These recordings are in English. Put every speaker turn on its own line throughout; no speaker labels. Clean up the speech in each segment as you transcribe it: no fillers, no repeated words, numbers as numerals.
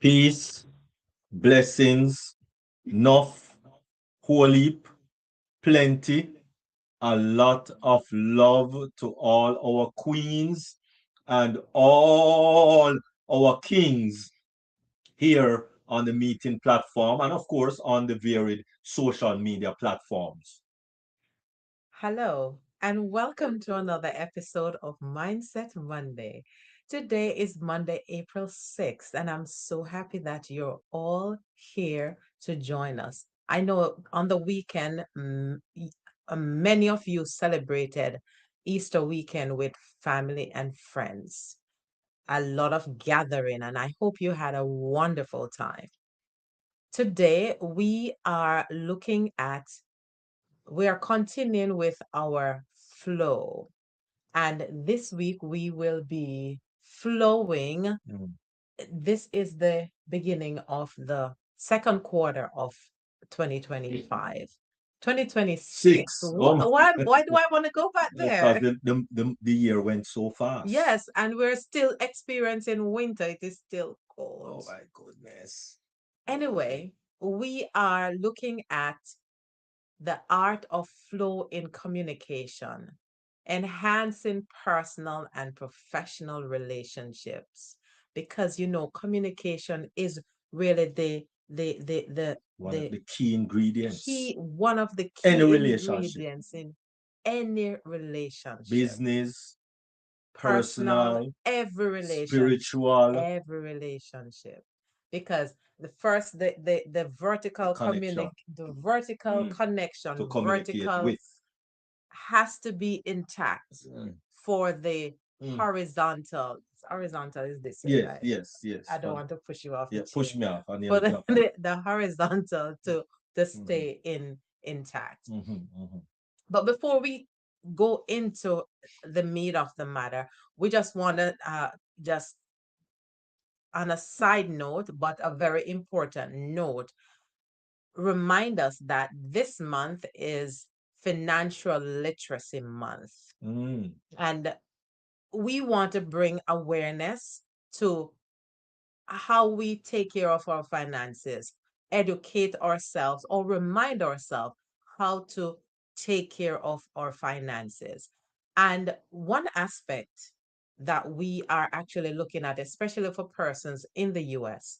Peace, blessings, enough, whole heap, plenty, a lot of love to all our queens and all our kings here on the meeting platform and, of course, on the varied social media platforms.
Hello, and welcome to another episode of Mindset Monday. Today is Monday, April 6th, and I'm so happy that you're all here to join us. I know on the weekend, many of you celebrated Easter weekend with family and friends. A lot of gathering, and I hope you had a wonderful time. Today, we are continuing with our flow. And this week we will be flowing.
Mm.
This is the beginning of the second quarter of 2025. 2026.
Six. Oh,
Why do I want to go back
because
there?
the year went so fast.
Yes, and we're still experiencing winter. It is still
Oh
cold.
my goodness.
Anyway, we are looking at the art of flow in communication, enhancing personal and professional relationships. Because communication is really
One of
the
the key ingredients.
one of the
Any
key
relationship,
ingredients in any relationship.
business,
Personal,
personal, spiritual,
every relationship. Because the first the
the
vertical
connection
the vertical
mm, to
connection,
communicate
vertical
with.
has to be intact
Mm,
for the
mm.
horizontal. Horizontal is this way,
Yes,
right?
yes, yes.
I don't
But
want to push you off the
yeah, push
chair.
me off. I
For
nearly
the,
drop on.
the horizontal to
Mm-hmm,
stay intact.
mm-hmm.
But before we go into the meat of the matter, we just want to just on a side note, but a very important note, remind us that this month is Financial Literacy Month.
Mm.
And we want to bring awareness to how we take care of our finances, educate ourselves, or remind ourselves how to take care of our finances. And one aspect that we are actually looking at, especially for persons in the US,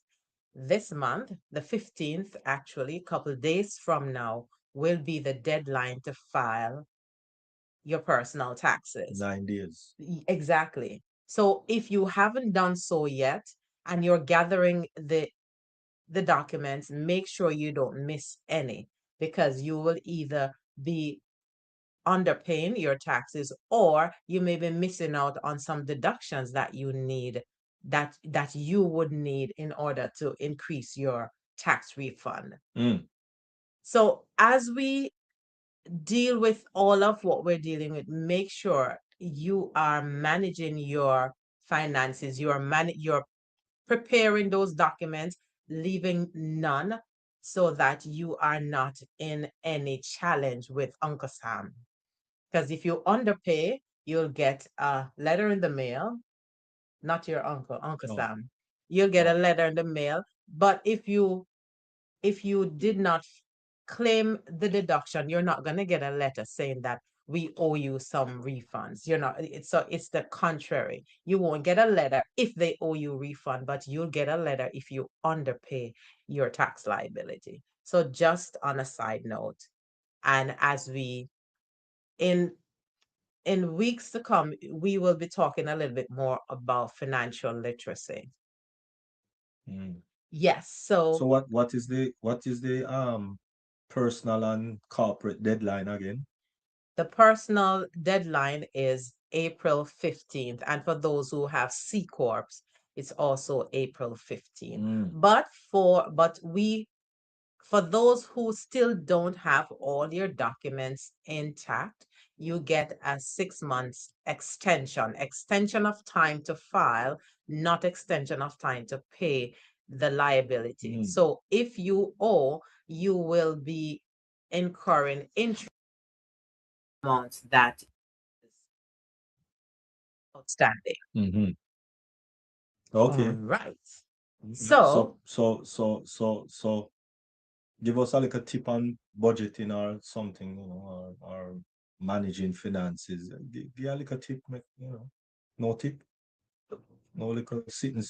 this month, the 15th, actually, a couple days from now, will be the deadline to file your personal taxes.
9 days.
Exactly. So if you haven't done so yet and you're gathering the documents, make sure you don't miss any because you will either be underpaying your taxes or you may be missing out on some deductions that you need that you would need in order to increase your tax refund.
Mm.
So as we deal with all of what we're dealing with, make sure you are managing your finances, you're preparing those documents, leaving none so that you are not in any challenge with Uncle Sam. Because if you underpay, you'll get a letter in the mail, not your uncle, Uncle
Oh,
Sam. You'll get a
oh.
letter in the mail. But if you did not claim the deduction, you're not going to get a letter saying that we owe you some refunds. You're not, it's the contrary. You won't get a letter if they owe you refund, but you'll get a letter if you underpay your tax liability. So just on a side note, and as we in in weeks to come, we will be talking a little bit more about financial literacy.
Mm.
Yes,
So
so
what is the personal and corporate deadline again?
the personal deadline is April 15th. And for those who have C Corps, it's also April 15th.
Mm.
For those who still don't have all your documents intact, you get a 6 months extension of time to file, not extension of time to pay the liability.
Mm.
So if you owe, you will be incurring interest amounts that is outstanding.
Mm-hmm.
All
Okay.
right. So,
So give us a little tip on budgeting or something, or managing finances. Give a little tip, no tip, no little sitting.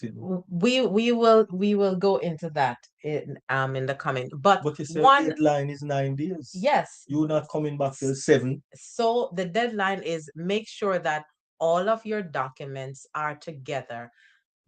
we will go into that in the coming. But
But you say
one,
deadline is 9 days.
yes.
You're not coming back till 7.
So the deadline is make sure that all of your documents are together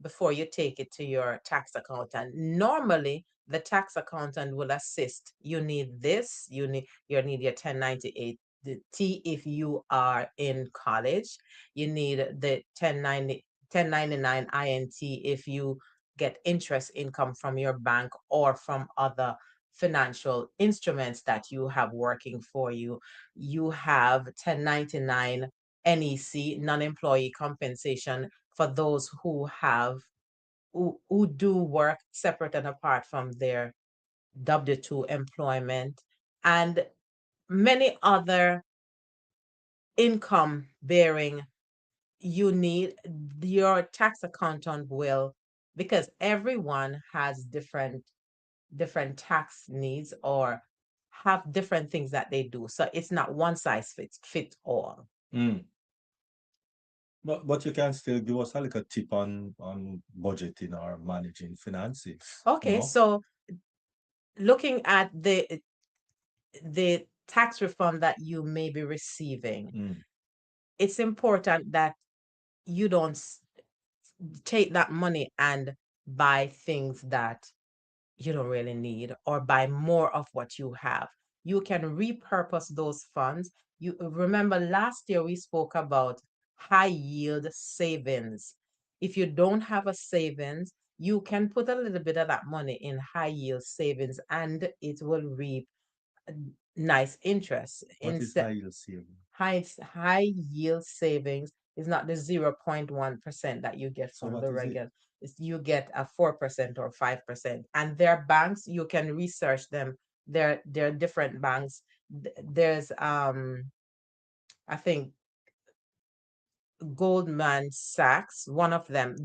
before you take it to your tax accountant. Normally, the tax accountant will assist. You need this, you need your 1098 the T if you are in college. You need the 1099 INT if you get interest income from your bank or from other financial instruments that you have working for you. You have 1099 NEC, non-employee compensation, for those who do work separate and apart from their W-2 employment, and many other income bearing. You need your tax accountant will, because everyone has different tax needs or have different things that they do. So it's not one size fits all.
Mm. But you can still give us a little tip on budgeting or managing finances,
Okay, so looking at the tax refund that you may be receiving,
Mm.
it's important that you don't take that money and buy things that you don't really need or buy more of what you have. You can repurpose those funds. You remember last year we spoke about high yield savings. If you don't have a savings, you can put a little bit of that money in high yield savings and it will reap nice interest.
What is
Instead,
high yield saving?
high yield savings is not the 0.1% that you get
So
from
what
the
is it?
regular. You get a 4% or 5%. And their banks, you can research them. There are different banks. There's I think Goldman Sachs, one of them.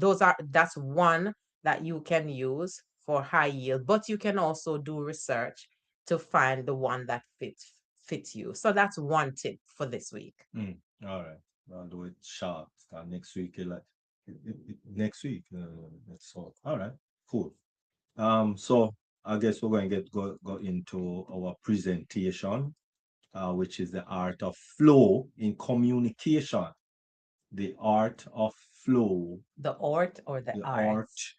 That's one that you can use for high yield, but you can also do research to find the one that fits you. So that's one tip for this week.
Mm. All right. I'll do it sharp. Next week, next week. So all right, cool. So I guess we're going to go into our presentation, which is the art of flow in communication. The art of flow.
The art or the
The art,
arts?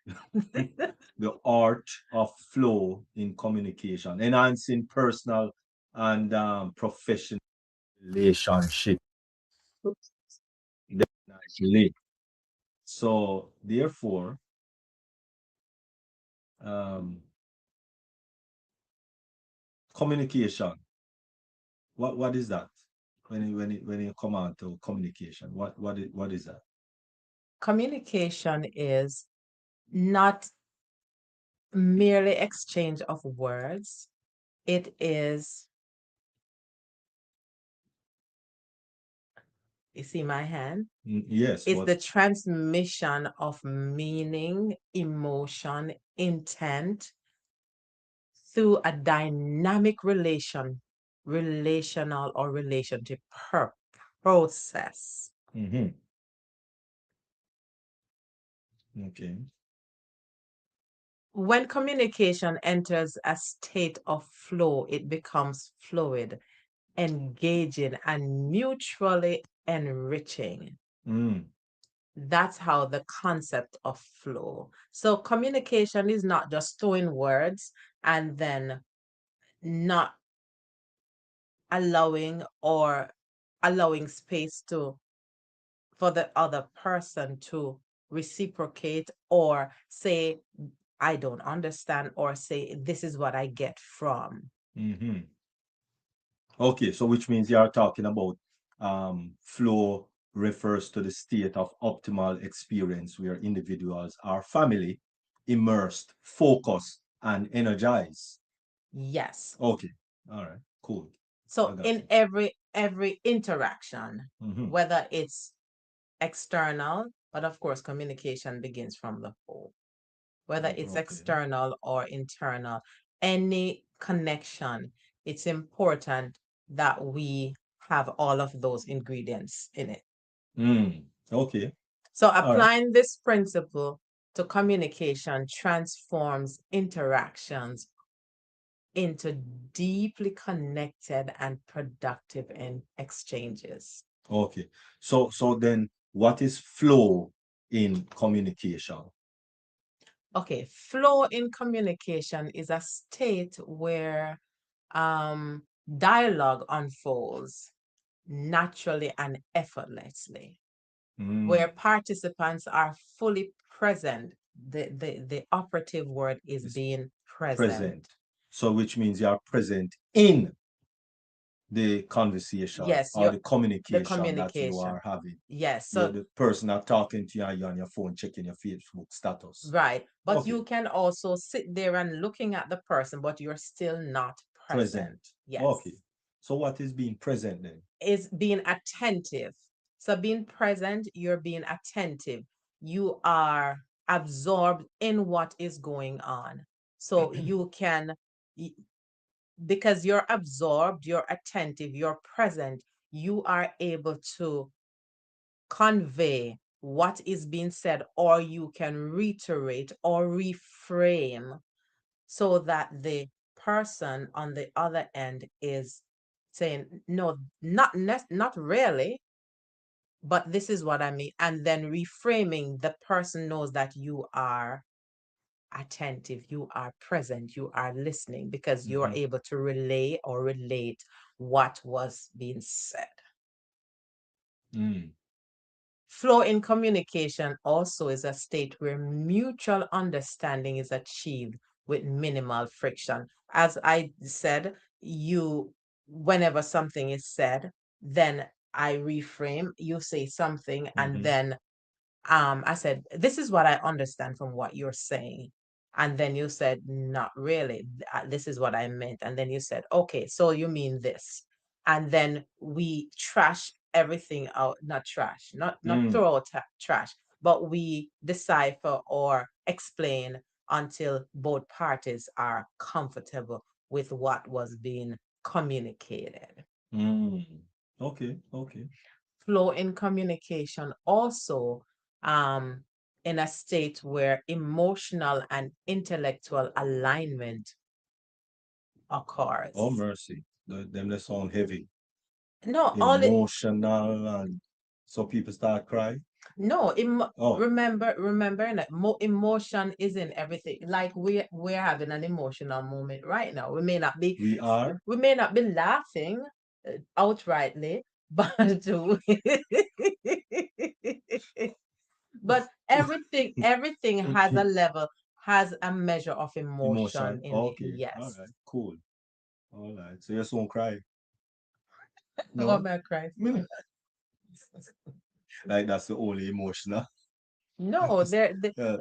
the art of flow in communication, enhancing personal and professional relationship. Definitely. So therefore, um, communication. What is that? When you come out to communication, what is that?
Communication is not merely exchange of words. It is, you see my hand?
Yes,
It's
but
the transmission of meaning, emotion, intent through a dynamic relational or relationship process.
mhm, okay.
When communication enters a state of flow, it becomes fluid, engaging, and mutually enriching.
Mm,
That's how the concept of flow. So communication is not just throwing words and then not allowing space to for the other person to reciprocate or say I don't understand or say this is what I get from.
mhm. Okay, so which means you are talking about flow refers to the state of optimal experience where individuals are family, immersed, focused, and energized.
Yes.
Okay, all right, cool. I
So
got
in
you.
every interaction,
Hmm.
whether it's external, but of course communication begins from the home. whether it's
Okay.
external or internal, any connection, it's important that we have all of those ingredients in it.
Okay.
So
All right.
applying this principle to communication transforms interactions into deeply connected and productive exchanges.
Okay. So then what is flow in communication?
Okay, flow in communication is a state where um, dialogue unfolds naturally and effortlessly, where
Mm.
participants are fully present. The operative word is
Is
being present.
present. So which means you are present in the conversation
Yes,
or
you're
the
the
communication that you
communication.
are having.
Yes,
You're
so
the person that talking to you, and you're on your phone checking your Facebook status.
right. But
Okay.
you can also sit there and looking at the person, but you're still not present.
Present. Okay.
Yes.
So what is being present then?
Is being attentive. So being present, you're being attentive. You are absorbed in what is going on. So you can, because you're absorbed, you're attentive, you're present, you are able to convey what is being said, or you can reiterate or reframe so that the person on the other end is saying, no, not really, but this is what I mean. And then reframing, the person knows that you are attentive, you are present, you are listening because you're
Mhm.
able to relay or relate what was being said.
Mm.
Flow in communication also is a state where mutual understanding is achieved with minimal friction. As I said, whenever something is said, then I reframe, you say something, and
Mhm.
then I said, this is what I understand from what you're saying. And then you said, not really. This is what I meant. And then you said, okay, so you mean this. And then we trash everything out, not trash, not
Mm.
throw out trash, but we decipher or explain until both parties are comfortable with what was being communicated.
Mm. Okay. Okay.
Flow in communication also um, in a state where emotional and intellectual alignment
Oh
occurs.
mercy. Them they sound heavy,
No, all it
emotional, and so people start crying.
no
Oh,
remember that emotion is in everything. Like we're having an emotional moment right now.
we are.
We may not be laughing outrightly, but but everything has a level, has a measure of emotion
Emotion.
in it.
Okay. All
Yes.
right. Cool. All right. So you just won't cry.
What
No.
am I crying for?
Me. Like that's the only emotional.
No,
Yeah.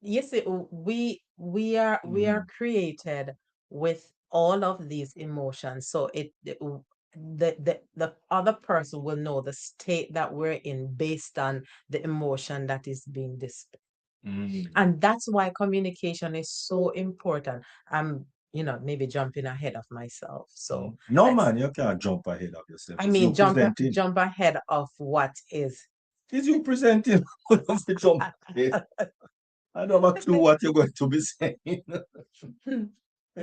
you see, we are
Mhm.
created with all of these emotions. So the other person will know the state that we're in based on the emotion that is being displayed.
Mm.
And that's why communication is so important. I'm, maybe jumping ahead of myself. So
No
let's,
man, you can't jump ahead of yourself.
I
It's you
mean,
presenting.
jump ahead of what is.
It's you presenting. You have to jump ahead. I don't have a clue what you're going to be saying.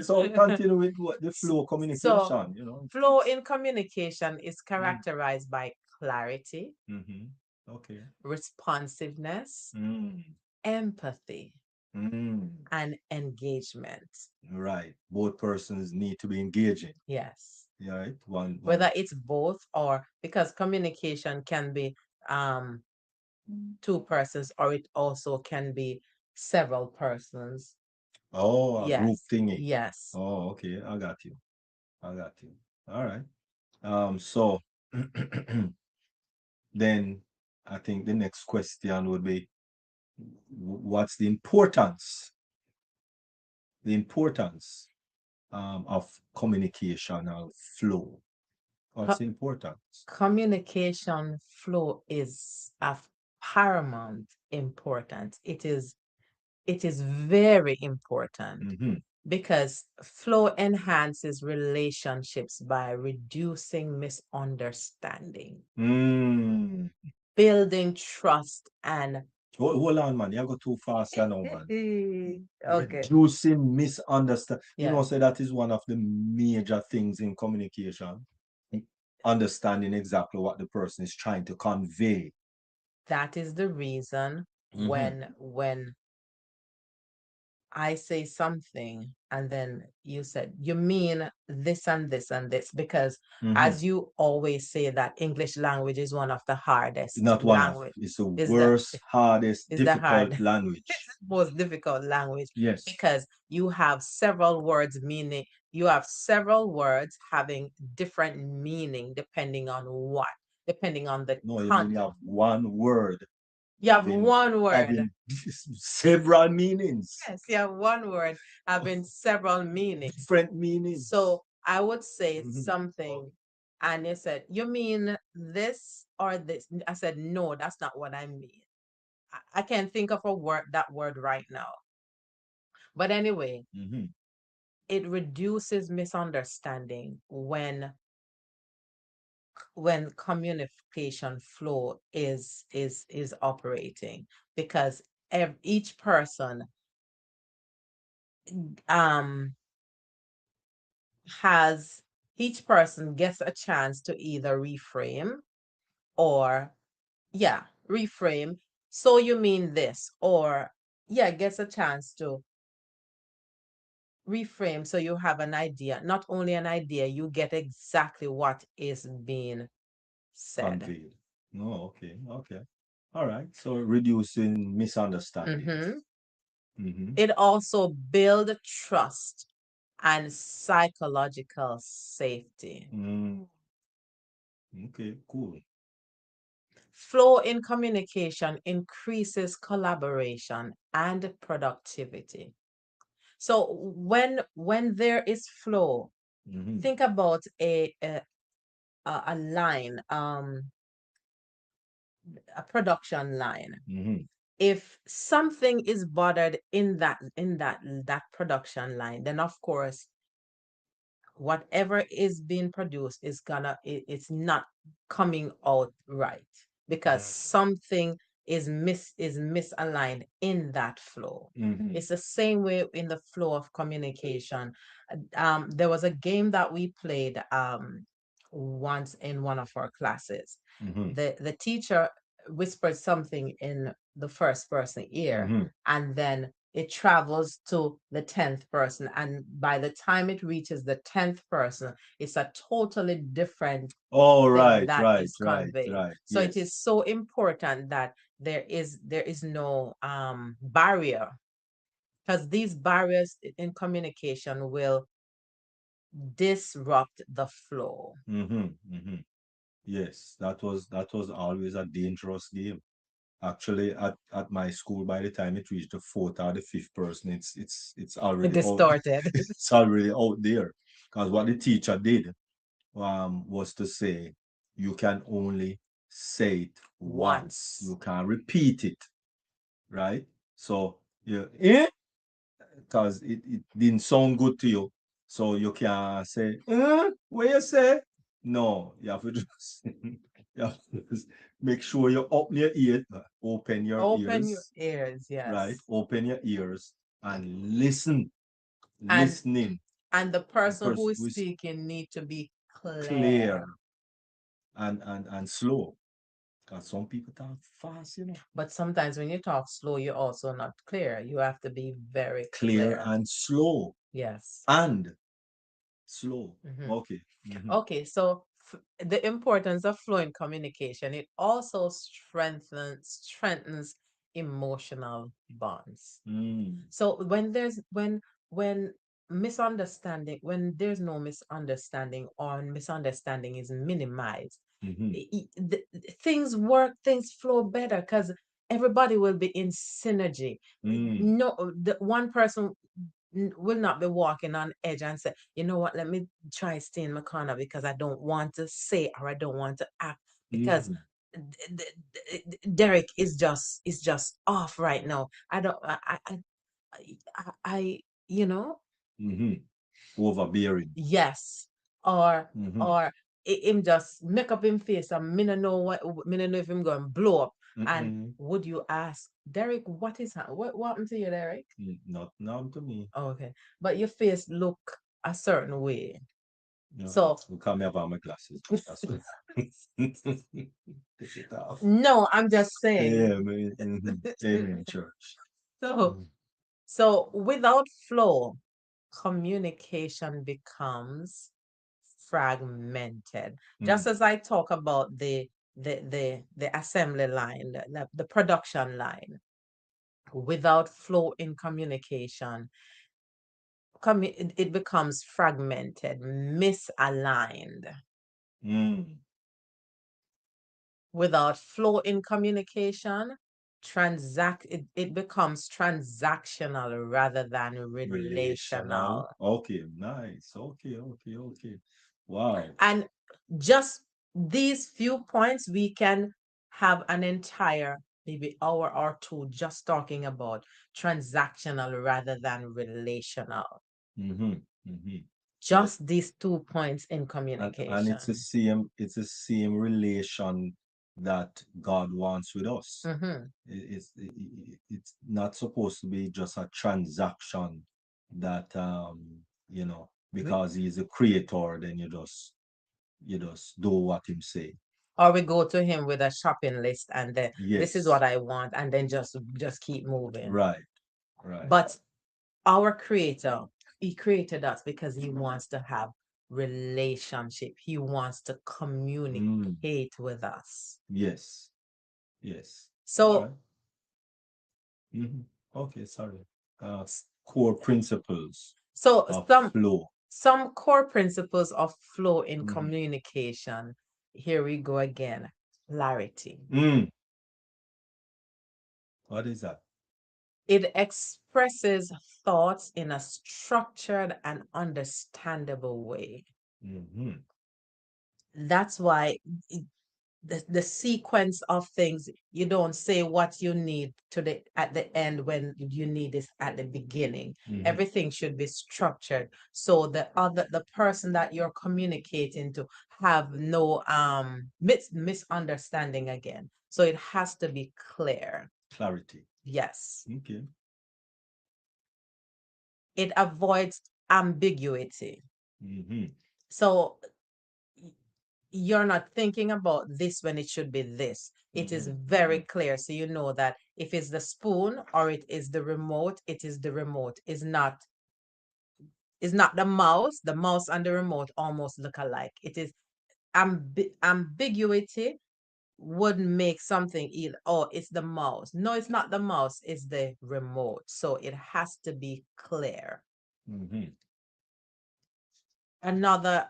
So continue with what the flow
So,
communication,
flow in communication is
Mm.
characterized by clarity,
Mm-hmm. Okay.
responsiveness,
Mm.
empathy,
Mm.
and engagement.
Right. Both persons need to be engaging.
Yes.
Yeah, right. One.
Whether it's both or because communication can be um, two persons or it also can be several persons.
Oh, a group
Yes.
thingy.
Yes.
Oh, okay. I got you. I got you. All right. So then I think the next question would be, what's the importance of communicational flow? What's
Co-
the importance?
Communication flow is of paramount importance. It is it is very important
Mm-hmm.
because flow enhances relationships by reducing misunderstanding,
Mm.
building trust, and
Hold on, man. You go too fast, you know, man.
okay,
Reducing misunderstand.
yeah,
So that is one of the major things in communication. Understanding exactly what the person is trying to convey.
that is the reason
Mm-hmm.
when I say something and then you said, you mean this and this and this, because
Mm-hmm.
as you always say that English language is one of the hardest
Not one of,
language,
it's the
is the
worst, hardest,
is the
difficult
hard
language.
most difficult language
Yes.
because you have several words meaning you have several words having different meaning depending on the
No, you mean you
context.
have one word
You have one word.
having several meanings,
Yes, you have one word having several meanings.
different meanings.
So I would say
Mhm.
something, and you said, "You mean this or this?" I said, "No, that's not what I mean." I can't think of a word that word right now. But anyway,
Mhm.
it reduces misunderstanding when communication flow is operating because each person um has each person gets a chance to either reframe or yeah, reframe. So you mean this, or yeah, gets a chance to reframe so you have an idea. Not only an idea, you get exactly what is being said.
Conveyed. No, okay, okay. All right. So reducing
Hmm.
misunderstandings. Mm-hmm.
It also build trust and psychological safety.
Mm. Okay, cool.
Flow in communication increases collaboration and productivity. So when there is flow,
Mm-hmm.
think about a line, a production line.
Mm-hmm.
If something is bothered in that production line, then of course whatever is being produced it's not coming out right because something is misaligned in that flow.
Mm-hmm.
It's the same way in the flow of communication. There was a game that we played once in one of our classes.
Mm-hmm.
The teacher whispered something in the first person ear,
Mm-hmm.
and then it travels to the 10th person. And by the time it reaches the 10th person, it's a totally different
Oh,
thing
right,
that
right,
is
right,
conveyed.
right.
So it is
Yes.
so important that there is no barrier, because these barriers in communication will disrupt the flow.
Mm-hmm. Mm-hmm. Yes, that was always a dangerous game. Actually, at my school, by the time it reached the fourth or the fifth person, it's already out.
Distorted.
It's already out there. Because what the teacher did was to say, you can only say it once.
Once.
You can't repeat it, right? So you eh? Because it didn't sound good to you. So you can say, what you say? No, you have to just, you have to just make sure you open your
Open your
ears,
ears,
right?
yes.
Open your ears and listen.
And
Listening.
and the
The
person who
person
is
who is
speaking need to be
clear
clear.
and slow. Because some people talk fast.
But sometimes when you talk slow, you're also not clear. You have to be very
Clear
clear.
and slow.
Yes.
And slow.
Mhm.
Okay. Mhm.
Okay, so the importance of fluent communication, it also strengthens emotional bonds.
Mm.
So when misunderstanding, when there's no misunderstanding or misunderstanding is minimized,
Mhm.
things flow better because everybody will be in synergy.
Mm.
No, the one person will not be walking on edge and say, you know what, let me try stay in my corner because I don't want to say or I don't want to act because
Mhm.
Derek is just off right now. I don't. I you know,
Mm-hmm. Overbearing.
yes, or
Mm-hmm.
or him just make up him face and me no know if him going blow up. And
Mm-mm.
would you ask Derek, what happened to you, Derek?
Not now to me.
Oh, okay, but your face look a certain way.
No.
So
You can't have my glasses. That's what. Take it off.
no, I'm just saying.
Yeah, man. Mm-hmm. Amen, church.
So
Mm.
so without flow, communication becomes fragmented. Just
Mm.
as I talk about the assembly line, the production line, without flow in communication, it becomes fragmented, misaligned.
Mm.
Without flow in communication, it becomes transactional rather than
Relational.
relational.
Okay, nice. Okay, okay, okay. Wow.
And just these few points, we can have an entire maybe hour or two just talking about transactional rather than relational.
Mm-hmm. Mm-hmm. But
Just these 2 points in
and
communication.
it's the same relation that God wants with us.
Mhm.
It's not supposed to be just a transaction that
We-
because he's a creator, then you just do what him say.
Or we go to him with a shopping list and then this is
Yes.
what I want, and then just keep moving.
Right. Right.
But our creator, he created us because he wants to have relationship. He wants to
Mm.
communicate with us.
Yes. Yes. All
So
right. Mm-hmm. Okay, sorry. Core principles
so
of
some
flow.
some core principles of flow in
Mm-hmm.
communication. Here we go again. Clarity.
Mm. What is that?
It expresses thoughts in a structured and understandable way.
Mm-hmm.
That's why the sequence of things, you don't say what you need to the at the end when you need this at the beginning.
Mm-hmm.
Everything should be structured so the person that you're communicating to have no misunderstanding again. So it has to be clear.
Clarity.
Yes.
Okay.
It avoids ambiguity.
Mm-hmm.
So you're not thinking about this when it should be this. It is
Mm-hmm.
very clear. So you know that if it's the spoon or it is the remote, it is the remote. Is not the mouse. The mouse and the remote almost look alike. It is ambiguity would make something either, oh, it's the mouse. No, it's not the mouse, it's the remote. So it has to be clear.
Mm-hmm.
Another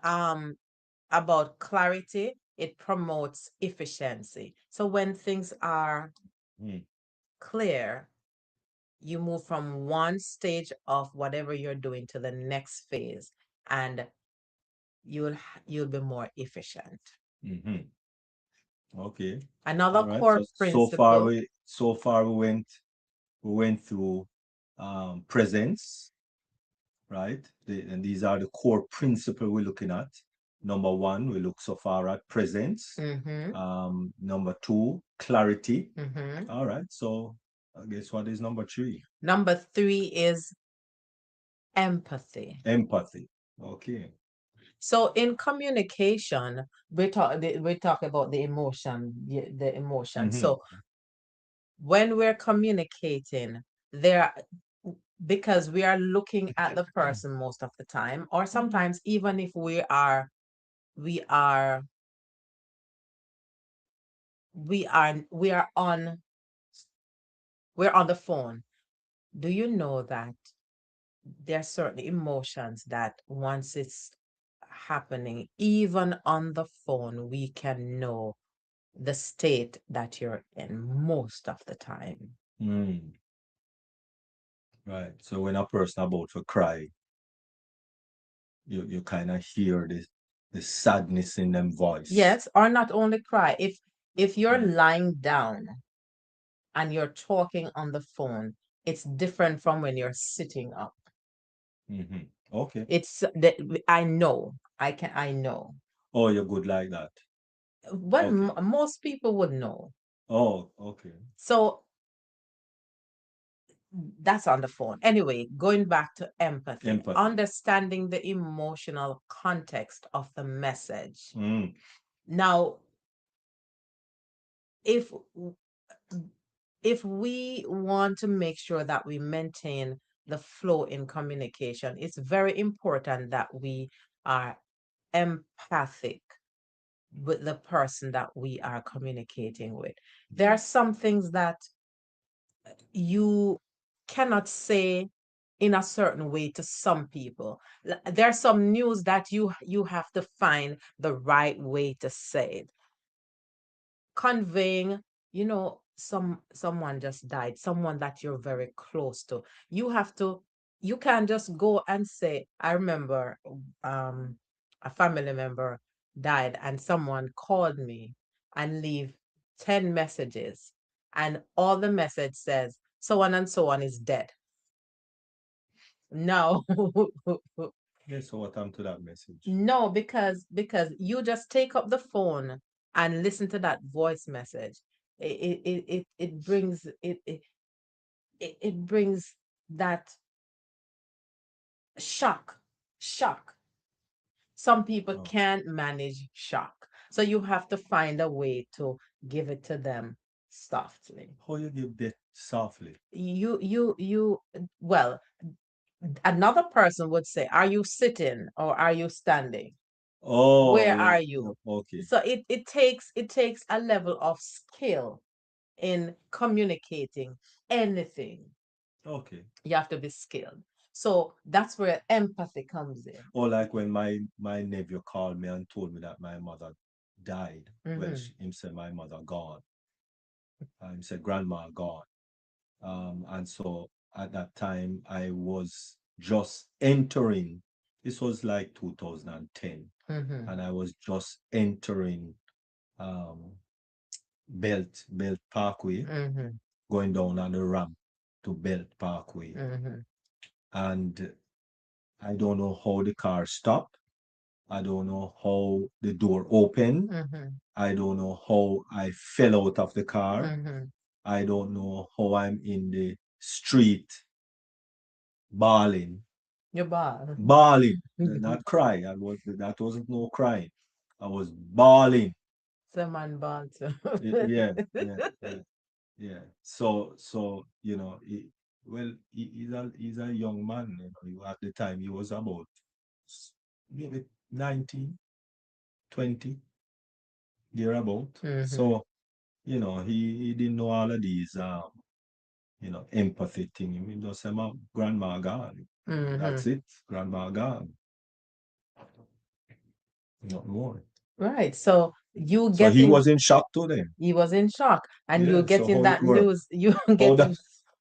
about clarity, it promotes efficiency. So when things are
Mm.
clear, you move from one stage of whatever you're doing to the next phase, and you'll be more efficient.
Mm-hmm. Okay.
Another
All right.
core
So
principle.
so far we went through presence, right? And these are the core principle we're looking at. Number one, we look so far at presence.
Mm-hmm,
Number two, clarity.
mm-hmm.
All right. So I guess what is number three?
Number three is empathy.
Empathy. Okay.
So in communication, we talk about the emotion, the emotion.
Mm-hmm.
So when we're communicating, there because we are looking at the person most of the time, or sometimes even if we are we are we're on the phone. Do you know that there are certain emotions that once it's happening, even on the phone, we can know the state that you're in most of the time.
Mm. Right. So when a person about to cry, you kind of hear the sadness in them voice.
Yes, or not only cry. If you're
Mm.
lying down and you're talking on the phone, It's different from when you're sitting up.
Mm-hmm. Okay.
It's that I know. I know.
Oh, you're good like that.
But
Okay.
most people would know.
Oh, okay.
So that's on the phone. Anyway, going back to empathy,
Empathy.
understanding the emotional context of the message.
Mm.
Now, if if we want to make sure that we maintain the flow in communication, it's very important that we are empathic with the person that we are communicating with. There are some things that you cannot say in a certain way to some people. There's some news that you have to find the right way to say it, conveying, someone just died, someone that you're very close to. You have to, you can't just go and say, I remember um a family member died and someone called me and leave 10 messages, and all the message says so on and so on is dead. No.
Yeah, so what happened to that message?
No, because you just take up the phone and listen to that voice message. It brings it brings that shock. Shock. Some people
Oh.
can't manage shock. So you have to find a way to give it to them softly.
How you give that softly?
You well, another person would say, are you sitting or are you standing?
Oh,
Where
yeah.
are
Yeah,
you?
okay.
So it takes a level of skill in communicating anything.
Okay.
You have to be skilled. So that's where empathy comes in.
Or like when my nephew called me and told me that my mother died. Well,
Mm-hmm.
him said my mother gone. Him said grandma gone. And so at that time I was just entering. This was like 2010,
Mm-hmm.
and I was just entering um, Belt Parkway,
Mm-hmm.
going down on the ramp to Belt Parkway,
Mm-hmm.
and I don't know how the car stopped. I don't know how the door opened.
Mm-hmm.
I don't know how I fell out of the car.
Mm-hmm.
I don't know how I'm in the street bawling,
You're bad.
bawling, not cry. That wasn't no crying. I was bawling.
Someone bad too.
Yeah, yeah, yeah, yeah. So well, he's a young man. At the time he was about maybe 19, 20, thereabout.
Mm-hmm.
So he didn't know all of these empathy thing. He just say my grandma gone.
Mm-hmm.
That's it. Grandma gone. Not more.
Right. So you
So he
getting
was in shock to them.
he was in shock, and you
Yeah. So
getting
how it
that
work?
news, you
How that
getting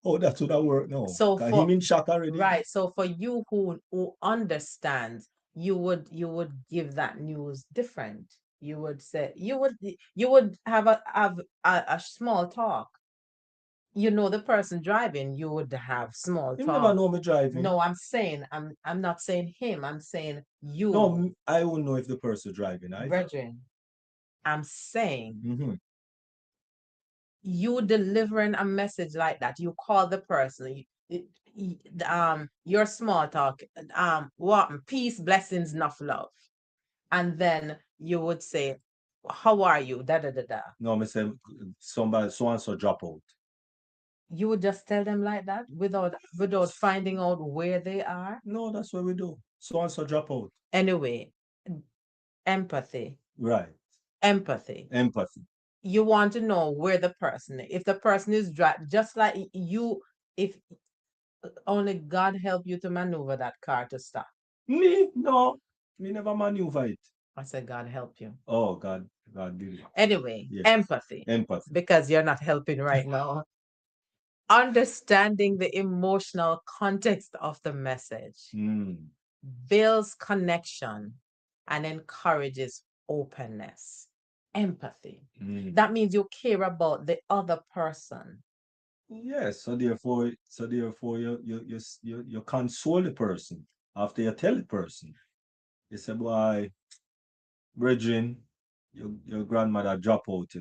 how that would have worked now?
so
Cause him
for
in shock already.
right. So for you who understands, you would give that news different. You would say you would have a small talk. The person driving, you would have small
Him never
talk.
know me driving.
No, I'm not saying him, I'm saying
No,
you,
I won't know if the person driving either.
brethren. I'm saying
Mm-hmm.
you delivering a message like that, you call the person, your small talk, what peace, blessings, enough love, and then you would say, how are you, da da da da.
No, me say somebody so and so drop out.
You would just tell them like that without finding out where they are.
No, that's what we do. So and so drop out.
Anyway, empathy,
Right.
empathy.
Empathy.
You want to know where the person is. If the person is just like you, if only God help you to maneuver that car to stop.
Me? No. Me never maneuver it.
I said, God help you.
Oh, God did it.
Anyway,
Yes.
empathy,
Empathy.
because you're not helping right now. Understanding the emotional context of the message
Mm.
builds connection and encourages openness. Empathy.
Mm.
That means you care about the other person.
Yes, so therefore you console the person after you tell the person. You say, boy, brethren, your grandmother drop out,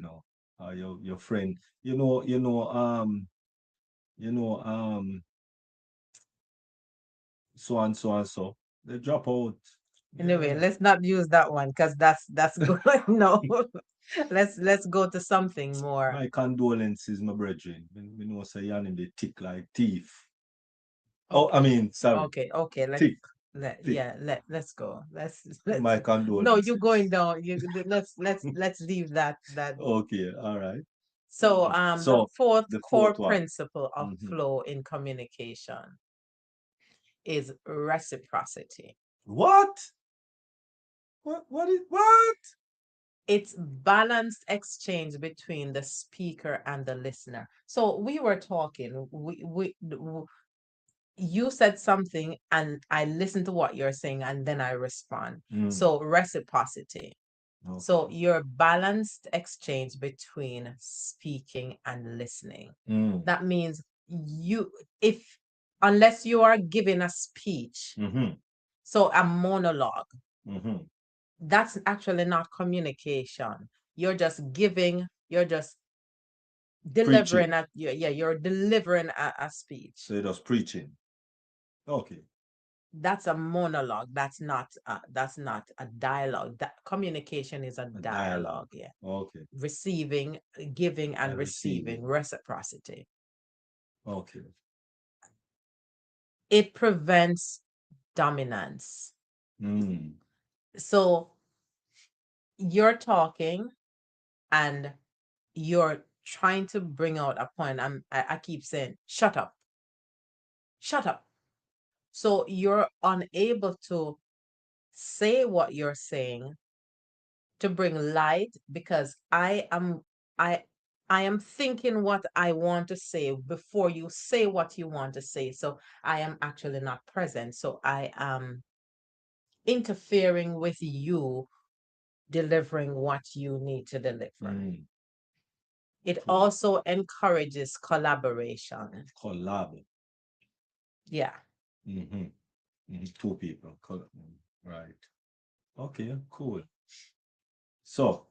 your friend, you know, so and so and so. They drop out.
Anyway,
Yeah.
let's not use that one because that's good. No, let's go to something more.
My condolences, my brethren. Me know say yan in the tick like thief. Oh, I
Okay,
mean, sorry,
okay.
tick, tick.
Let's go. Let's.
My
No, you going
condolences.
down. Let's leave that.
Okay, all right.
So, the
So
fourth
the
core
fourth one.
principle of
Hmm.
flow in communication is reciprocity.
What? What is what?
It's balanced exchange between the speaker and the listener. So we were talking, you said something and I listen to what you're saying and then I respond.
Mm,
So reciprocity.
okay.
So your balanced exchange between speaking and listening.
Mm,
That means if unless you are giving a speech,
mm-hmm,
so a monologue,
mm-hmm.
that's actually not communication. You're just delivering
Preaching.
a, yeah, you're delivering a speech.
So it was preaching. Okay.
That's a monologue. That's not a dialogue. That communication is a
A
dialogue.
dialogue.
Yeah,
Okay.
receiving, giving, and
And
receiving,
receiving.
reciprocity.
Okay.
It prevents dominance.
Mm,
So you're talking and you're trying to bring out a point. I keep saying, shut up, shut up. So you're unable to say what you're saying to bring light because I I am thinking what I want to say before you say what you want to say. So I am actually not present. So I am interfering with you delivering what you need to deliver.
mm.
It
Cool.
also encourages collaboration.
Collab.
Yeah.
Mm-hmm. Mm-hmm. Two people. Right. Okay, cool. So,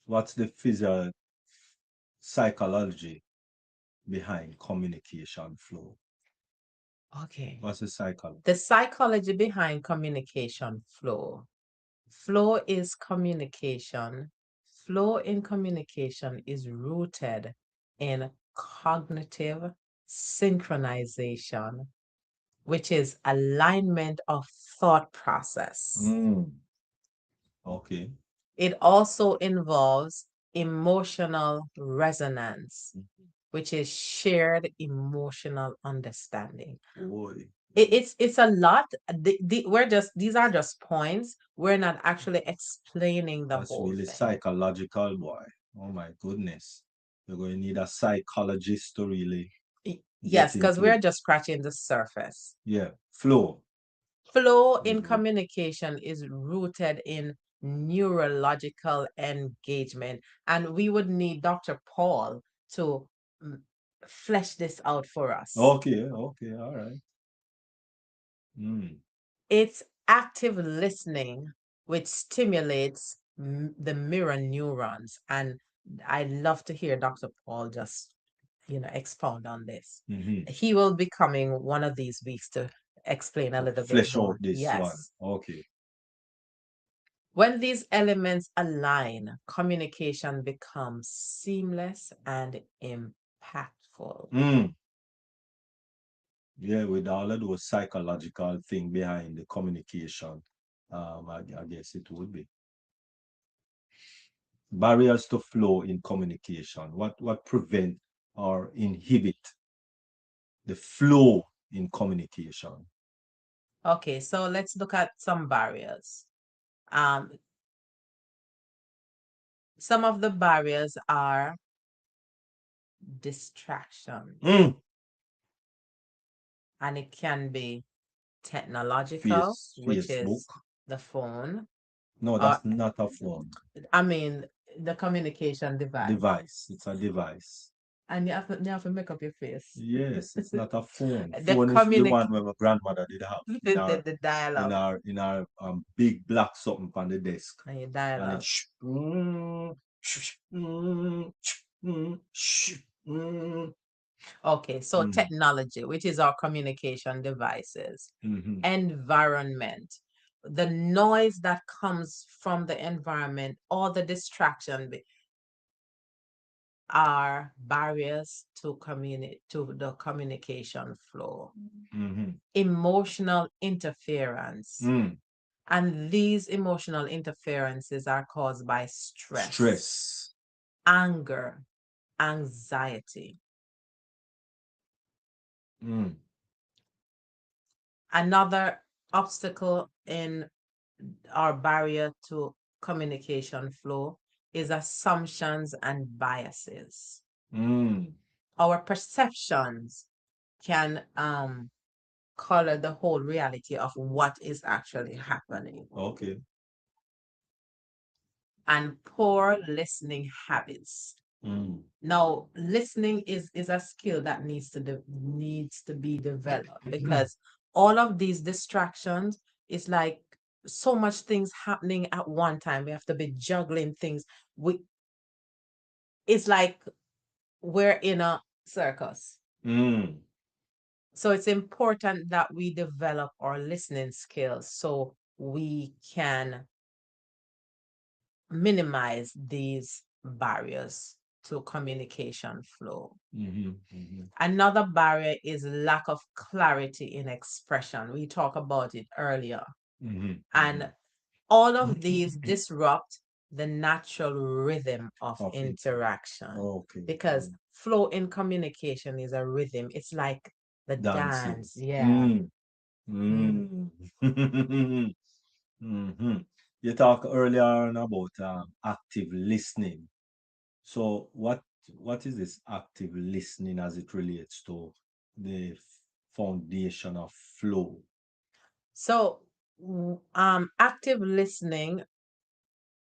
what's the psychology behind communication flow?
Okay.
What's the psychology?
The psychology behind communication flow. Flow is communication. Flow in communication is rooted in cognitive synchronization, which is alignment of thought process.
Mm, okay.
It also involves emotional resonance, which is shared emotional understanding.
Boy,
It's a lot. We're just these are just points. We're not actually explaining the
that's
whole
really
thing.
psychological, boy. Oh my goodness. You're going to need a psychologist to really
Yes,
get
because
into
we're
it.
just scratching the surface.
Yeah, flow.
Flow in
Mhm.
communication is rooted in neurological engagement, and we would need Dr. Paul to mm, flesh this out for us.
Okay, okay, all right. Mm.
It's active listening which stimulates the mirror neurons, and I'd love to hear Dr. Paul just expound on this.
Mm-hmm.
He will be coming one of these weeks to explain a
To
little bit
flesh
more.
out this one.
Yes.
Okay.
When these elements align, communication becomes seamless and impactful.
Mm. Yeah, with all of those psychological thing behind the communication, I guess it would be. Barriers to flow in communication. What prevent or inhibit the flow in communication?
Okay, so let's look at some barriers. Um, some of the barriers are distractions,
Mm.
and it can be technological, which
Facebook.
is the phone,
No,
or
that's not a phone.
I mean the communication device.
Device. It's a device.
And you have to make up your face.
Yes, it's not a phone.
The
Phone is the one where my grandmother did have
the dial up
in our big black something on the desk.
and you dial
And
up.
it
Okay, so
mm,
technology, which is our communication devices,
mhm,
environment, the noise that comes from the environment, all the distraction are barriers to the communication flow.
mhm,
Emotional interference.
mm.
And these emotional interferences are caused by stress,
Stress.
anger, anxiety.
Mm,
Another obstacle in our barrier to communication flow is assumptions and biases.
mm.
Our perceptions can color the whole reality of what is actually happening.
Okay.
And poor listening habits.
Mm,
Now, listening is a skill that needs to be developed because all of these distractions is like so much things happening at one time. We have to be juggling things. We It's like we're in a circus.
mm,
So it's important that we develop our listening skills so we can minimize these barriers to communication flow.
mhm, mhm,
Another barrier is lack of clarity in expression. We talked about it earlier.
mhm,
And
mhm.
all of these disrupt the natural rhythm of
Of it.
interaction
Okay.
because flow in communication is a rhythm. It's like the
Dancing.
dance. Yeah.
Mm, mm.
Mm.
Mhm. You talked earlier on about active listening. So what is this active listening as it relates to the foundation of flow?
So, active listening,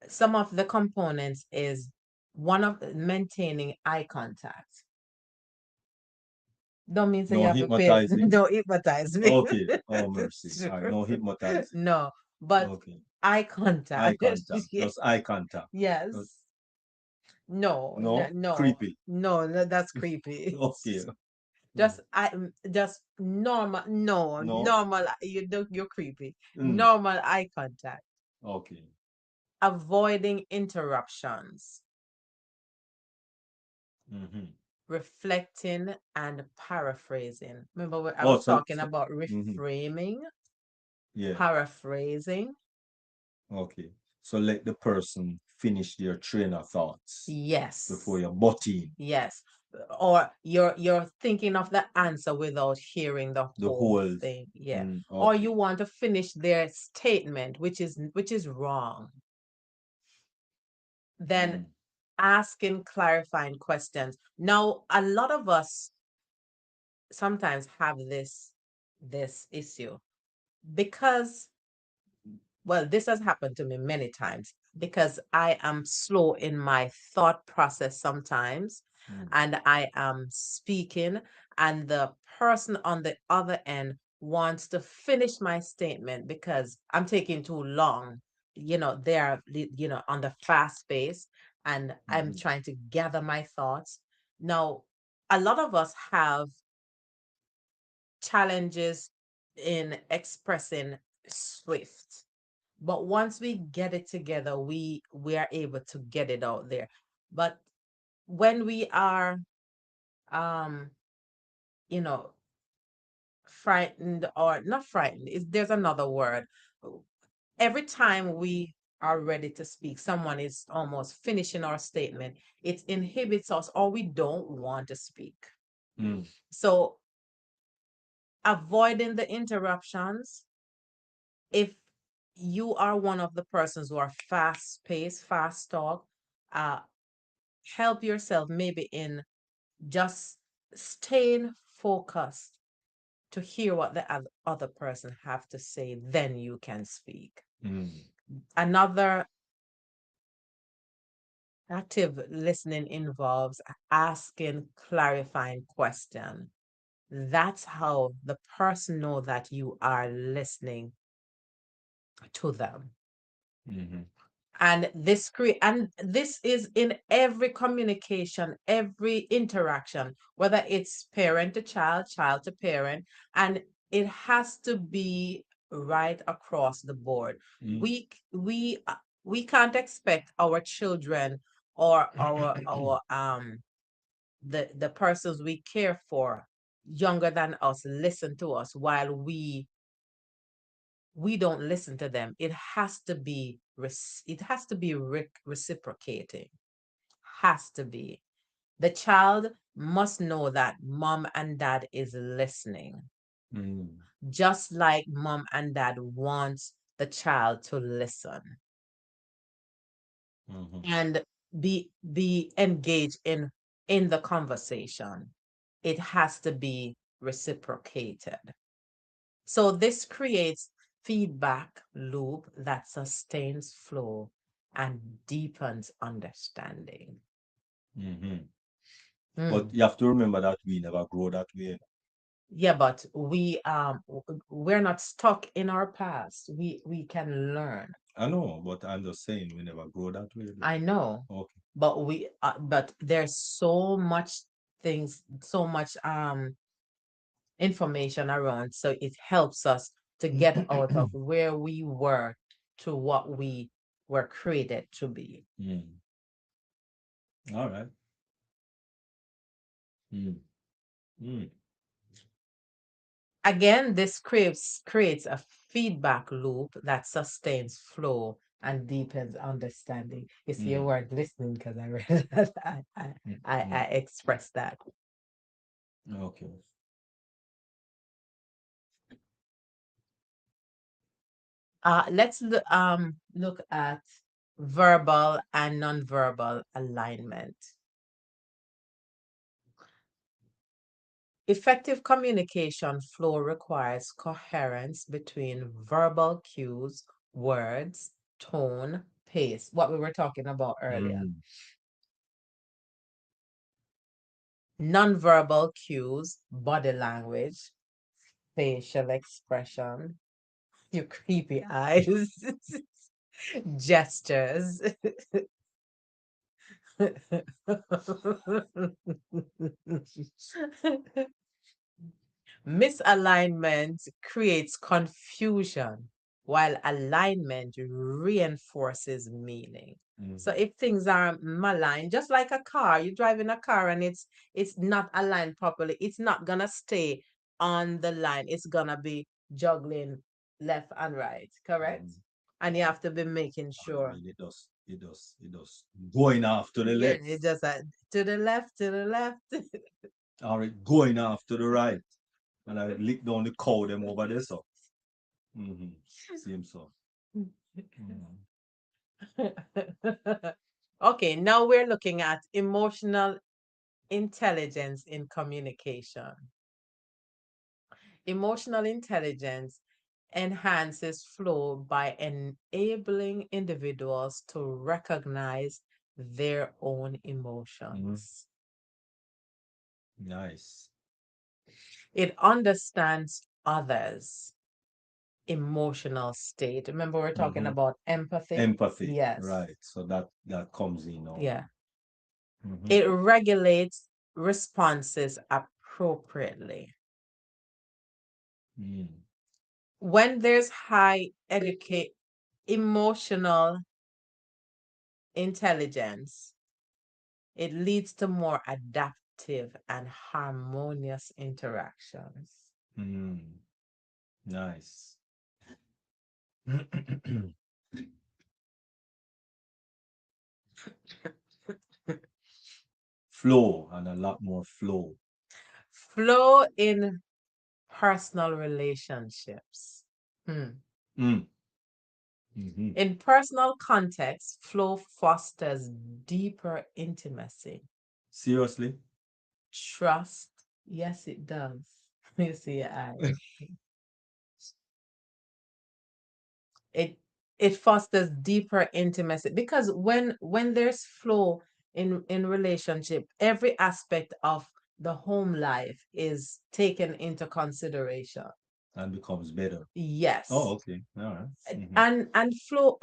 some of the components is one of maintaining eye contact. Don't mean say you
No
have to pay.
hypnotizing?
Don't hypnotize me.
Okay. Oh, mercy. All right. No hypnotizing.
No, but
Okay.
eye
Eye
contact.
contact.
Yeah.
Just eye contact.
Yes.
Just-
No,
no?
no,
Creepy.
no, no, that's creepy.
Okay. Mm.
Just normal. No,
No?
normal. You're creepy.
Mm.
Normal eye contact.
Okay.
Avoiding interruptions.
Hmm.
Reflecting and paraphrasing. Remember what I
Oh,
was talking about
mhm.
reframing,
Yeah.
paraphrasing.
Okay. So let the person finish their train of thoughts before
Yes,
you butt in
yes. Or you're thinking of the answer without hearing the
the
whole
whole.
thing. Yeah. Or
Okay.
you want to finish their statement, which is wrong. Then
Mm,
asking clarifying questions. Now, a lot of us sometimes have this issue because, well, this has happened to me many times because I am slow in my thought process sometimes,
mm,
and I am speaking, and the person on the other end wants to finish my statement because I'm taking too long. They're on the fast pace, and I'm
mhm,
trying to gather my thoughts. Now, a lot of us have challenges in expressing swift, but once we get it together, we are able to get it out there. But when we are um you know frightened, or not frightened, there's another word. Every time we are ready to speak, someone is almost finishing our statement, it inhibits us, or we don't want to speak.
mm,
So avoiding the interruptions, if you are one of the persons who are fast paced, fast talk, uh, help yourself maybe in just staying focused to hear what the other person have to say, then you can speak.
mm,
Another Active listening involves asking clarifying question. That's how the person know that you are listening to them.
Mm-hmm.
And this is in every communication, every interaction, whether it's parent to child, child to parent, and it has to be right across the board.
Mm.
We can't expect our children or our the persons we care for younger than us listen to us while we don't listen to them. It has to be reciprocating. Has to be. The child must know that mom and dad is listening,
Mm.
just like mom and dad wants the child to listen
Mm-hmm.
and be engaged in the conversation. It has to be reciprocated. So this creates feedback loop that sustains flow and deepens understanding.
Mm-hmm. But
Hmm.
you have to remember that we never grow that way.
Yeah, but we're not stuck in our past. We can learn.
I know, but I'm just saying we never grow that way.
I know,
Okay.
but there's so much things, so much information around, so it helps us to get out of where we were to what we were created to be.
Mm. All right. Mm. Mm.
Again, this creates a feedback loop that sustains flow and deepens understanding. You see, you
Mm.
weren't listening because I read that.
Mm.
I
Mm.
expressed that.
Okay.
Look at verbal and nonverbal alignment. Effective communication flow requires coherence between verbal cues, words, tone, pace, what we were talking about earlier.
Mm.
Nonverbal cues, body language, facial expression, your creepy eyes, gestures. Misalignment creates confusion, while alignment reinforces meaning. So
Mm.
if things are maligned, just like a car, you drive in a car and it's not aligned properly, it's not gonna stay on the line. It's gonna be juggling left and right, correct?
Mm.
And you have to be making
I
sure.
mean, it does going after the
Yeah,
left,
it just to the left, to the left.
or it going after the right, and I lick down the cow them over there. So, mm-hmm. Same so. Mm.
Okay, now we're looking at emotional intelligence in communication. Emotional intelligence enhances flow by enabling individuals to recognize their own
Mm.
emotions.
Nice.
It understands others' emotional state. Remember, we're talking
Mm-hmm.
about empathy?
Empathy,
Yes.
right? So that comes in now.
Yeah.
Mm-hmm.
It regulates responses appropriately.
Mm.
When there's high educate emotional intelligence, it leads to more adaptive and harmonious interactions.
Mm. Nice. Flow and a lot more flow.
Flow in personal relationships. Hmm.
Mm. Mm-hmm.
In personal context, flow fosters deeper intimacy,
Seriously?
trust. Yes, it does. You see, I it it fosters deeper intimacy because when there's flow in relationship, every aspect of the home life is taken into consideration.
And becomes better. Oh,
Yes.
okay. All right. Mm-hmm.
And flow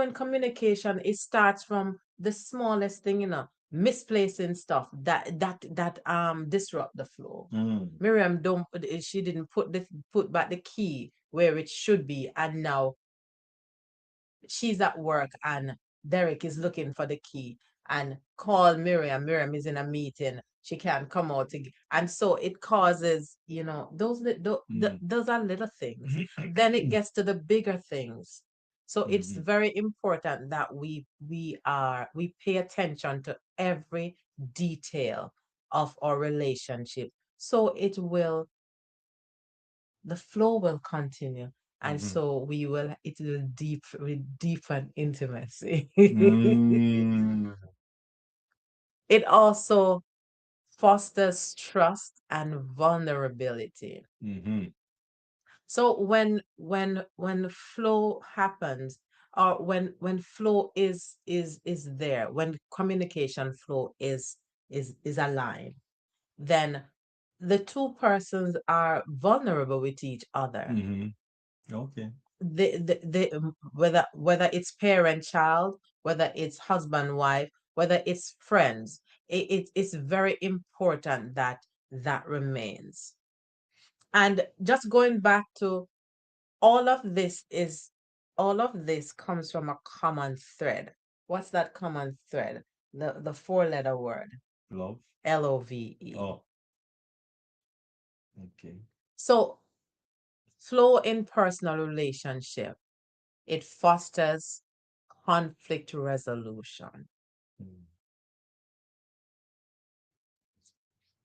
in communication, it starts from the smallest thing, misplacing stuff that disrupt the flow.
Mm.
Miriam don't she didn't put back the key where it should be, and now she's at work and Derek is looking for the key and call Miriam. Miriam is in a meeting. She can't come out. And so it causes,
Mm.
those are little things. Then it gets to the bigger things. So it's
Mm-hmm.
very important that we pay attention to every detail of our relationship. So the flow will continue, and
Mm-hmm.
so it will deepen intimacy.
Mm.
It also fosters trust and vulnerability.
Mm-hmm.
So when flow happens, or when flow is there, when communication flow is aligned, then the two persons are vulnerable with each other.
Mm-hmm. Okay.
Whether it's parent child, whether it's husband wife, whether it's friends, it's very important that that remains. And just going back to all of this is all of this comes from a common thread. What's that common thread? The four-letter word,
Love.
LOVE.
Oh, okay.
So flow in personal relationship, it fosters conflict resolution.
Mm.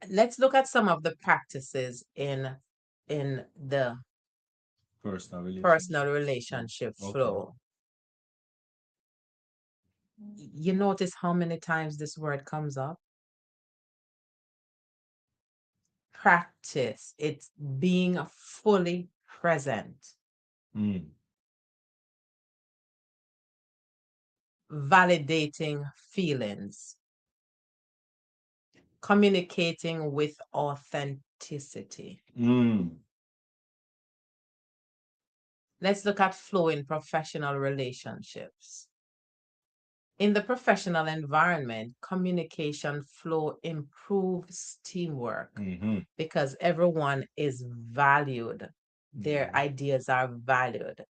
Let's look at some of the practices in the
Personal
personal
relationship flow.
relationship
Okay.
flow. You notice how many times this word comes up? Practice. It's being fully present,
Mm.
validating feelings, communicating with authenticity.
Mm.
Let's look at flow in professional relationships. In the professional environment, communication flow improves teamwork
Mm-hmm.
because everyone is valued. Their
Mm-hmm.
ideas are valued.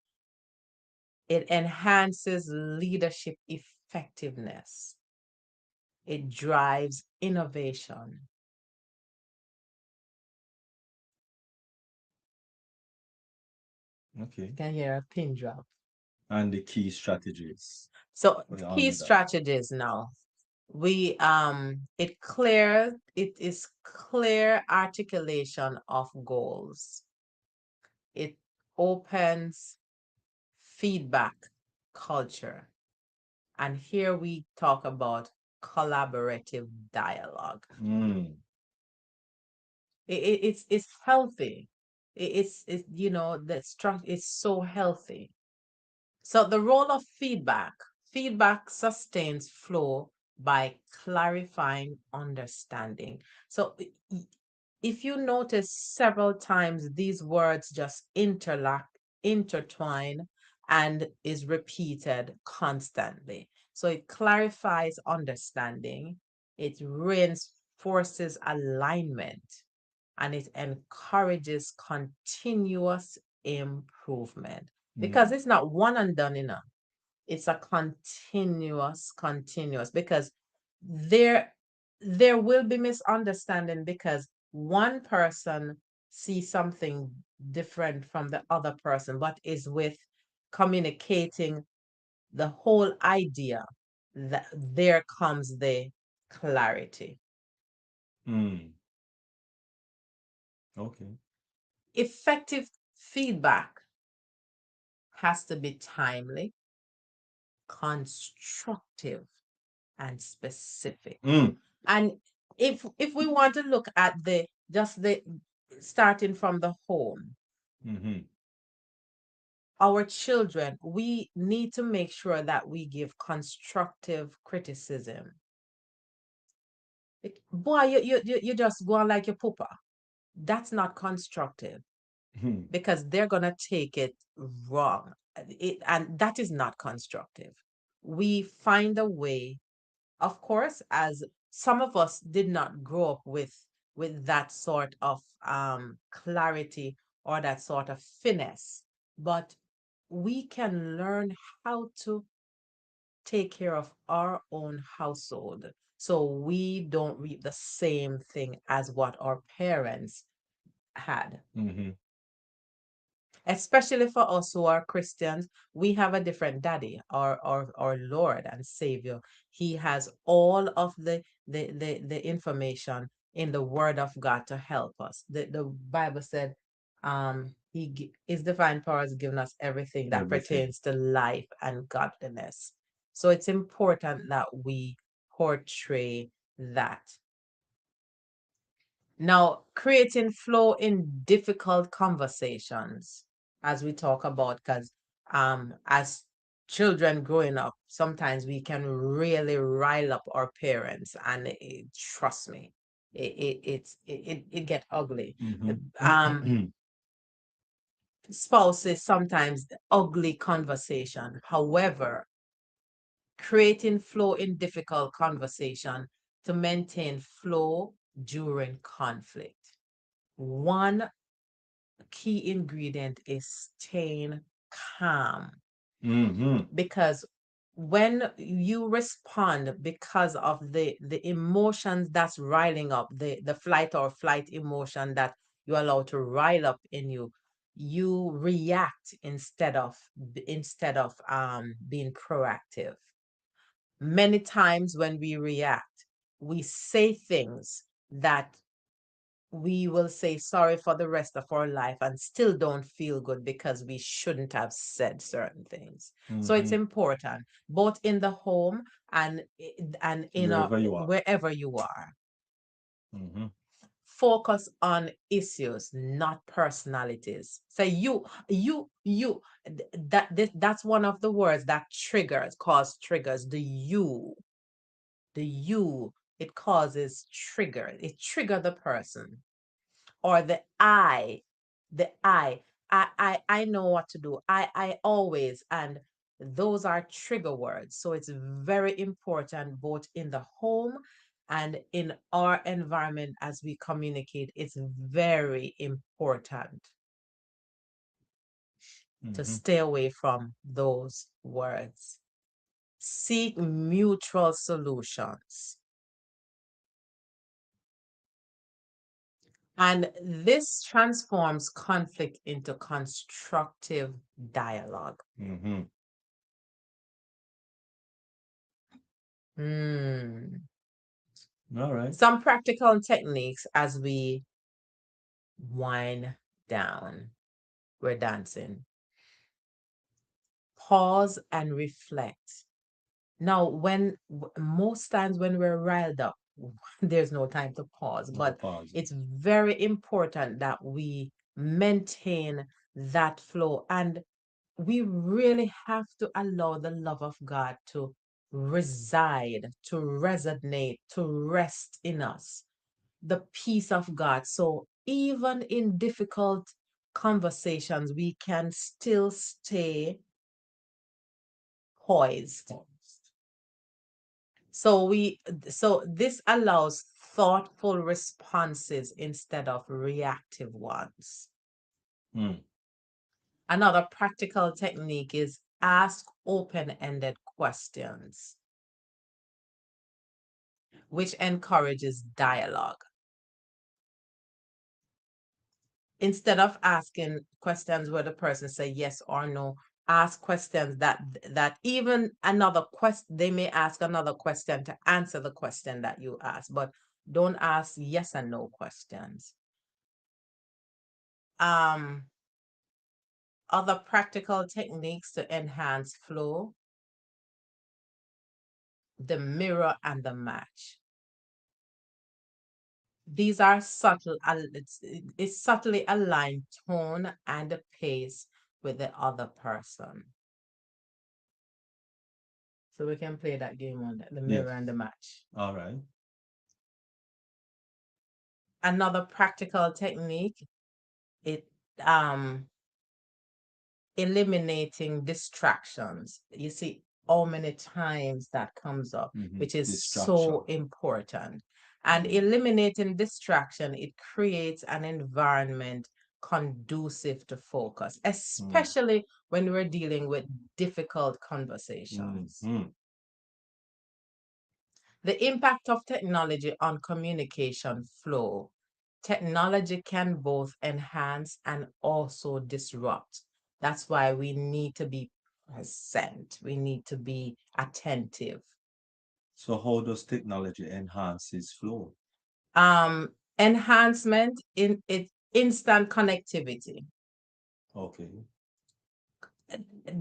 It enhances leadership effectiveness. It drives innovation.
Okay.
You can hear a pin drop.
And the key strategies.
So
We're
key
on with that.
strategies now. It is clear articulation of goals. It opens feedback culture. And here we talk about collaborative dialogue.
Mm.
It's healthy. The structure is so healthy. So the role of feedback sustains flow by clarifying understanding. So if you notice several times these words just interlock, intertwine, and is repeated constantly. So it clarifies understanding, it reinforces alignment, and it encourages continuous improvement because
Mm.
it's not one and done enough. It's a continuous because there there will be misunderstanding because one person sees something different from the other person, but is with communicating the whole idea that there comes the clarity.
Mm. Okay.
Effective feedback has to be timely, constructive, and specific.
Mm.
And if we want to look at the starting from the home,
Mm-hmm.
our children, we need to make sure that we give constructive criticism. Boy, you just go on like your pooper. That's not constructive
Hmm.
because they're gonna take it wrong. And that is not constructive. We find a way, of course, as some of us did not grow up with that sort of clarity or that sort of finesse, but we can learn how to take care of our own household so we don't reap the same thing as what our parents had.
Hmm.
Especially for us who are Christians, we have a different daddy, our Lord and Savior. He has all of the information in the Word of God to help us. The Bible said, His divine power has given us everything that
Everything.
pertains to life and godliness. So it's important that we portray that. Now, creating flow in difficult conversations, as we talk about, because as children growing up, sometimes we can really rile up our parents, and trust me, it get ugly. Um,
Hmm.
Spouses sometimes ugly conversation. However, creating flow in difficult conversation to maintain flow during conflict. One key ingredient is staying calm,
Hmm.
because when you respond because of the emotions that's riling up, the flight or flight emotion that you allow to rile up in you, you react instead of being proactive. Many times when we react, we say things that we will say sorry for the rest of our life and still don't feel good because we shouldn't have said certain things. So it's
Hmm.
important, both in the home and in
Wherever you are.
wherever you are.
Hmm.
Focus on issues, not personalities. So that's one of the words that cause triggers. The you, it causes trigger. It trigger the person. Or the I, I know what to do. I always, and those are trigger words. So it's very important both in the home and in our environment as we communicate. It's very important to
Hmm.
stay away from those words. Seek mutual solutions. And this transforms conflict into constructive dialogue.
Hmm.
Hmm.
All right.
Some practical techniques as we wind down. We're dancing. Pause and reflect. Now, most times when we're riled up, there's no time to pause,
No
but
pause.
it's very important that we maintain that flow. And we really have to allow the love of God to reside, to resonate, to rest in us, the peace of God. So even in difficult conversations, we can still stay poised. So this allows thoughtful responses instead of reactive ones.
Mm.
Another practical technique is ask open-ended questions, which encourages dialogue. Instead of asking questions where the person say yes or no, ask questions that even another question, they may ask another question to answer the question that you ask, but don't ask yes and no questions. um Other practical techniques to enhance flow: the mirror and the match. These are subtle, it's subtly aligned tone and pace with the other person. So we can play that game on the mirror
Yes.
and the match.
All right.
Another practical technique, it um eliminating distractions. You see how many times that comes up, which is
Distraction.
so important. And
Mm.
eliminating distraction, it creates an environment conducive to focus,
Mm.
especially when we're dealing with difficult
Mm.
conversations.
Mm.
The impact of technology on communication flow. Technology can both enhance and also disrupt. That's why we need to be present. We need to be attentive.
So how does technology enhance its flow?
Um, Enhancement in it instant connectivity,
Okay.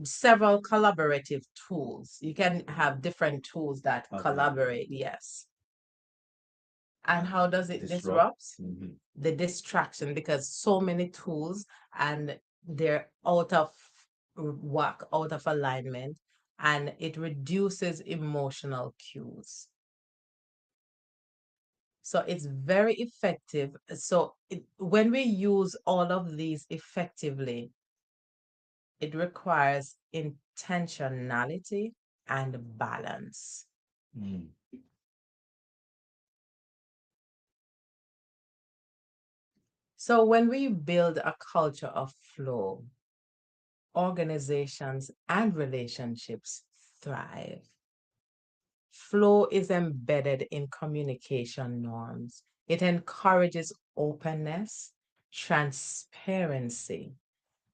several collaborative tools. You can have different tools that
Available.
collaborate, yes. And how does it
Disrupt.
disrupt? The distraction, because so many tools and they're out of whack, out of alignment, and it reduces emotional cues. So it's very effective. So when we use all of these effectively, it requires intentionality and balance.
Mm.
So when we build a culture of flow, organizations and relationships thrive. Flow is embedded in communication norms. It encourages openness, transparency,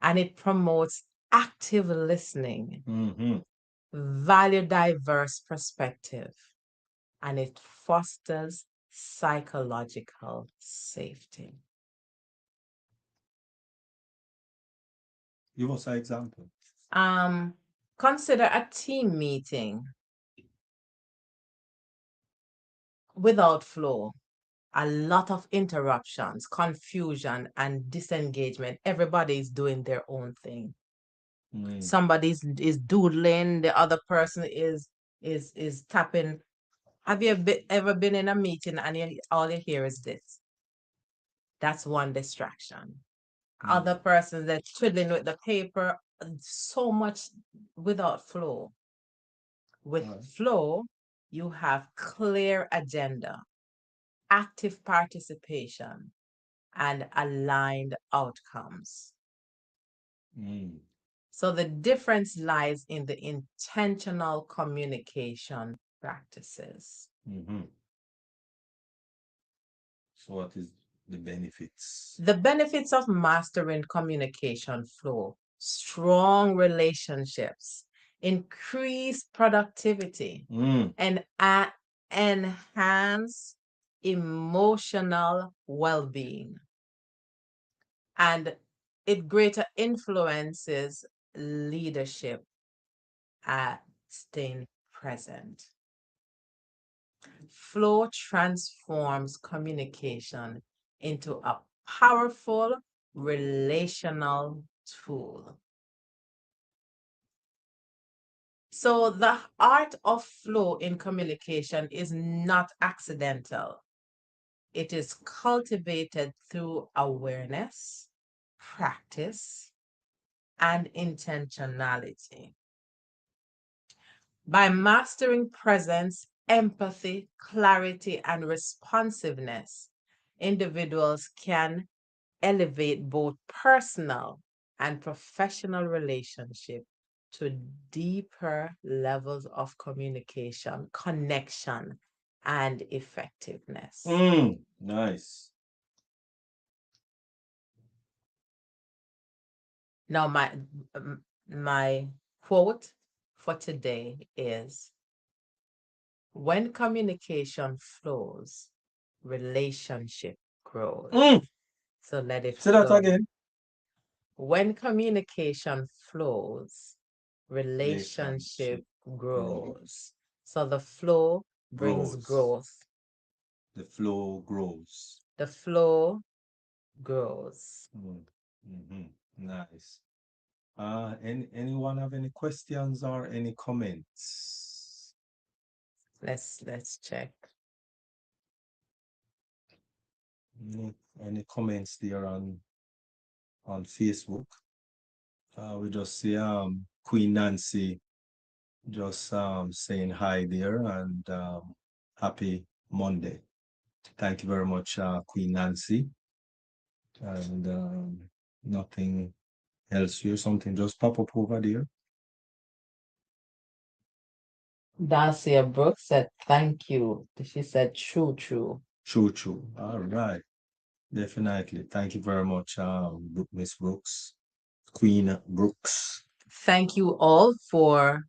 and it promotes active listening, value diverse perspective, and it fosters psychological safety.
Give us an example.
Um, Consider a team meeting without flow, a lot of interruptions, confusion, and disengagement. Everybody is doing their own thing.
Mm.
Somebody is doodling, the other person is tapping. Have you ever been in a meeting and all you hear is this? That's one distraction. Other persons that twiddling with the paper, so much without flow. With flow, you have clear agenda, active participation, and aligned outcomes.
Mm.
So the difference lies in the intentional communication practices.
Mm-hmm. So what is the benefits?
The benefits of mastering communication flow: strong relationships, increased productivity, and enhance emotional well-being. And it greater influences leadership at staying present. Flow transforms communication into a powerful relational tool. So the art of flow in communication is not accidental. It is cultivated through awareness, practice, and intentionality. By mastering presence, empathy, clarity, and responsiveness, individuals can elevate both personal and professional relationship to deeper levels of communication, connection, and effectiveness.
Nice.
Now, my quote for today is: when communication flows, relationship grows. So let it
Say that
flow.
again.
When communication flows, relationship
Relationship
grows. So the flow brings
grows.
growth.
The flow grows.
The flow grows.
Mm. Mm-hmm. Nice. Anyone have any questions or any comments?
Let's check.
Any, any comments there on Facebook? We just see Queen Nancy just saying hi there and happy Monday. Thank you very much, Queen Nancy. And nothing else here. Something just pop up over there.
Dacia Brooks said thank you. She said true, true.
True, true. All right. Definitely. Thank you very much, Miss Brooks, Queen Brooks.
Thank you all for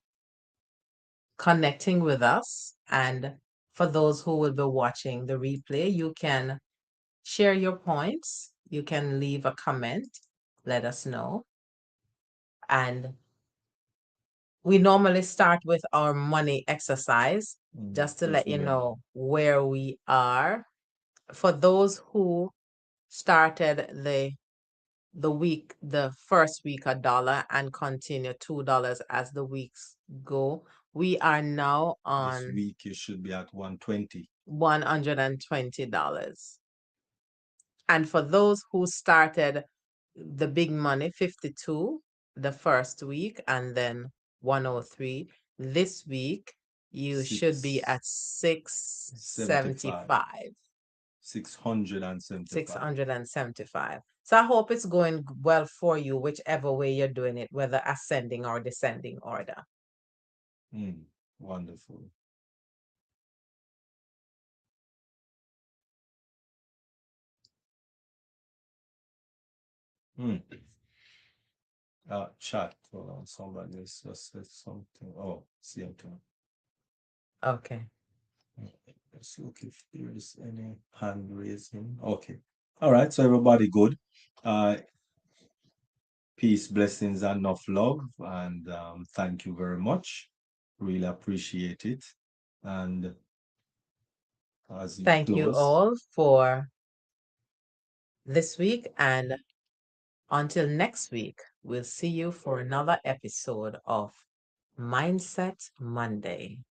connecting with us. And for those who will be watching the replay, you can share your points. You can leave a comment, let us know. And we normally start with our money exercise, just to let you know where we are. For those who started the first week $1 and continue $2 as the weeks go, we are now
This
on
week you should be at 120.
$120. And for those who started the big money, 52, the first week, and then 103, this week you should be at 675.
675.
675. So I hope it's going well for you, whichever way you're doing it, whether ascending or descending order.
Wonderful. Chat. Hold on, somebody else just said something. Oh, same thing.
Okay.
Let's look if there is any hand raising. Okay. All right. So everybody good. Peace, blessings, and enough love. And thank you very much. Really appreciate it. And as you
Thank you
close,
all for this week, and until next week, we'll see you for another episode of Mindset Monday.